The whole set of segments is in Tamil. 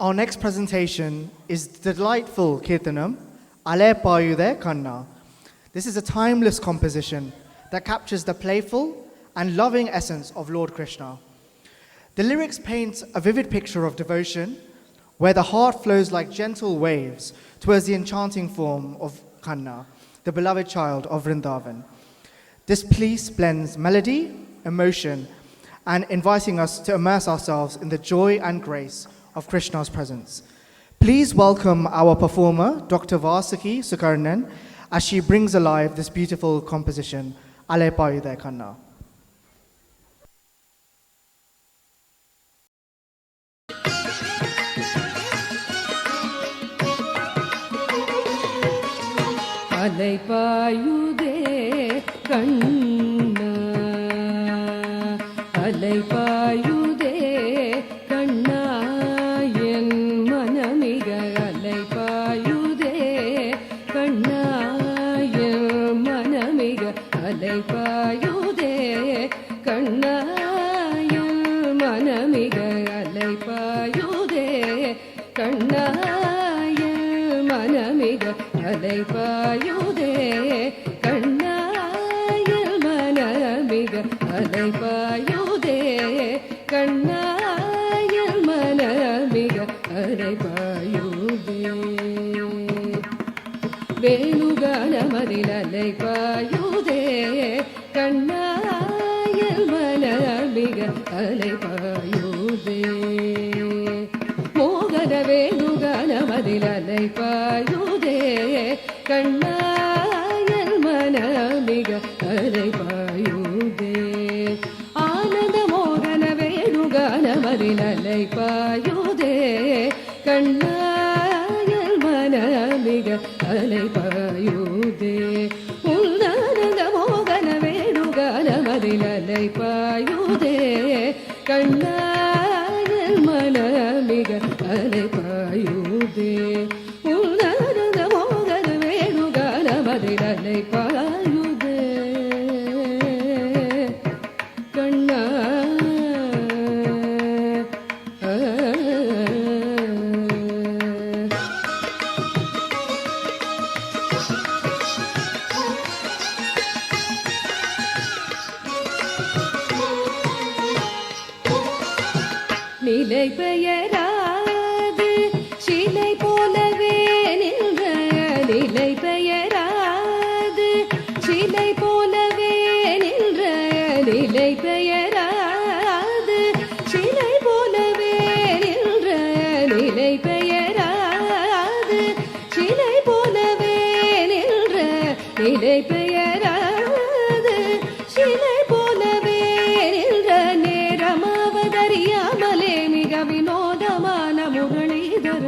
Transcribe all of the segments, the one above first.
Our next presentation is the delightful Kirtanam, Ale Payude Kanna. This is a timeless composition that captures the playful and loving essence of Lord Krishna. The lyrics paint a vivid picture of devotion where the heart flows like gentle waves towards the enchanting form of Kanna, the beloved child of Vrindavan. This piece blends melody, emotion, and inviting us to immerse ourselves in the joy and grace of Krishna's presence. Please welcome our performer, Dr. Vasaki Sukarnan, as she brings alive this beautiful composition, Ale Payude Kanna. Ale Payude Kanna, Ale Payude Kanna, en manamiga. Ale Payude Kanna, en manamiga. Ale Payude Kanna, en manamiga. Ale Payude Kanna, en manamiga. Ale Payude Kannayal manamiga. Ale Payude Kannayal manamiga. Ale Payude Venuganamadi. Ale Payude Kannayal manamiga. Ale Payude Mogana Venuganamadi. Ale Payude Kannayal manamiga. Ale Payude Ananda Mogana Venuganamadi. Ale Payude Kannayal manamiga. Ale Payude Ullananda Mogana Venuganamadi. Ale Payude Kannayal manamiga. Ale Payude Ullananda Mogana Venuganamadi. Ale Payude Kanna. நிலை பெயராது சிலை போலவே நின்ற. நிலை பெயராது சிலை போலவே நின்ற. நிலை பெயராது சிலை போலவே நின்ற. நிலை பெயராது சிலை போலவே நின்ற. நிலை பெயராது சிலை போலவே நின்ற. நேரமாவதறியாமலே மிக வினோதமான முரளிதர.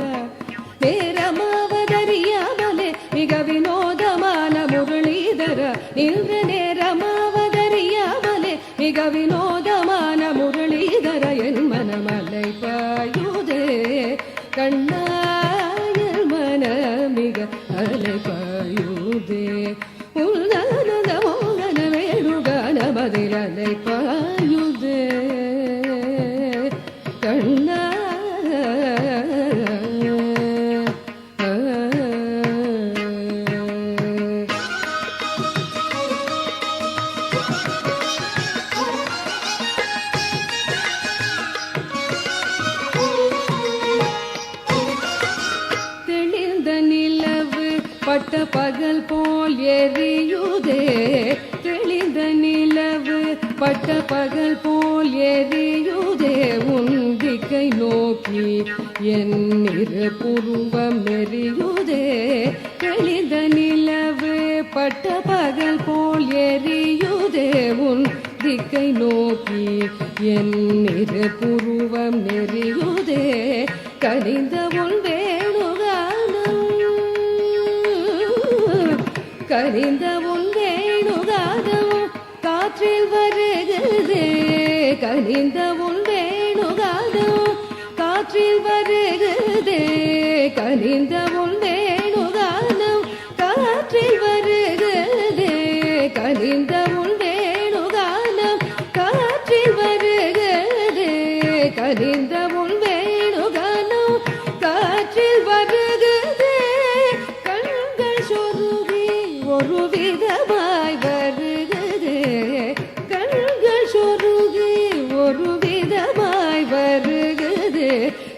நேரமாவதறியாமலே மிக வினோதமான முரளிதர. நின்ற நேரமாவதறியாமலே மிக வினோதமான முரளிதர. என் மனம் அலை பாயுதே கண்ணாயல் மனமிக. அலை பாயுதே உள்நனத மோகன வேணுகானமதி. அலை பாயுதே கண்ணா. தெளிந்த நிலவு பட்ட பகல் போல் எரியுதே. தெளிந்த நிலவு பட்ட பகல் போல் எரியுதே. உன் திக்கை நோக்கி என் இரு புருவம் நெறியுதே. தெளிந்த நிலவு பட்ட பகல் போல் எரியுதே. உன் திக்கை நோக்கி என் இரு புருவம் நெறியுதே. கனிந்த உன் வேணுகானம். கனிந்த உன் வேணுகானம் காற்றில் வருகிறதே. கனிந்த உன் வேணுகானம் காற்றில் வருகிறதே. கனிந்த உன் வேணுகானம் காற்றில் வருகிறதே. கனிந்த உன் வேணுகானம் காற்றில் வருகிறதே. கனிந்த உன் வேணுகானம்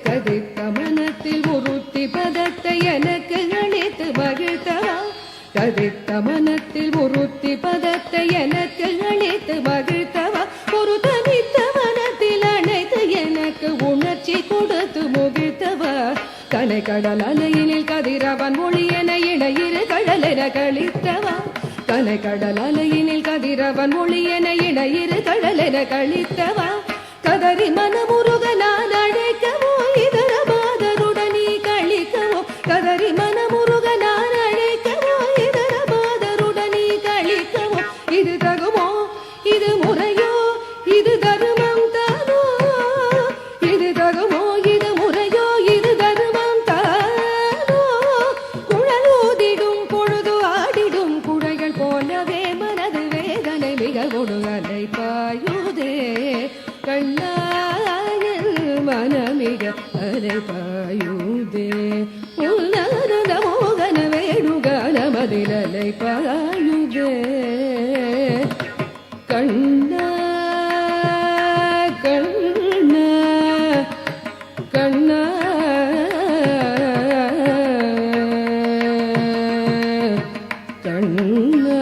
கதித்த மனத்தில் உறுத்தி பதத்தை எனக்கு அளித்து மகிழ்த்தவா கதித்த மனத்தில் உறுத்தி பதத்தை எனக்கு அளித்து மகிழ்த்தவா ஒரு தனித்த மனத்தில் அனைத்து எனக்கு உணர்ச்சி கொடுத்து முகிழ்த்தவா கனை கடல் அலையினில் கதிரவன் மொழியென இடையிரு கடலென கழித்தவா கனை கடல் அலையினில் கதிரவன் மொழியென இடையிரு கடலென கழித்தவா கதறி மனமுருக நான் அழைக்கவோ இதர பாதருடனே கழிக்கவோ கதறி மனமுருக நான் அழைக்கவோ இதர பாதருடனே கழிக்கவோ இது தகுமோ இது முறையோ இது தருமம் தானோ இது தகுமோ இது முறையோ இது தருமம் தானோ குழலூதிடும் பொழுது ஆடிடும் குழைகள் போலவே மனது வேதனை மிக கொடுகலை பாயுதே கண்ணாயில் மனமிக அலை பாயுதே உன்னத மோகன வேணுகான மதிலலை பாயுதே கண்ணா கண்ணா கண்ணா கண்ணா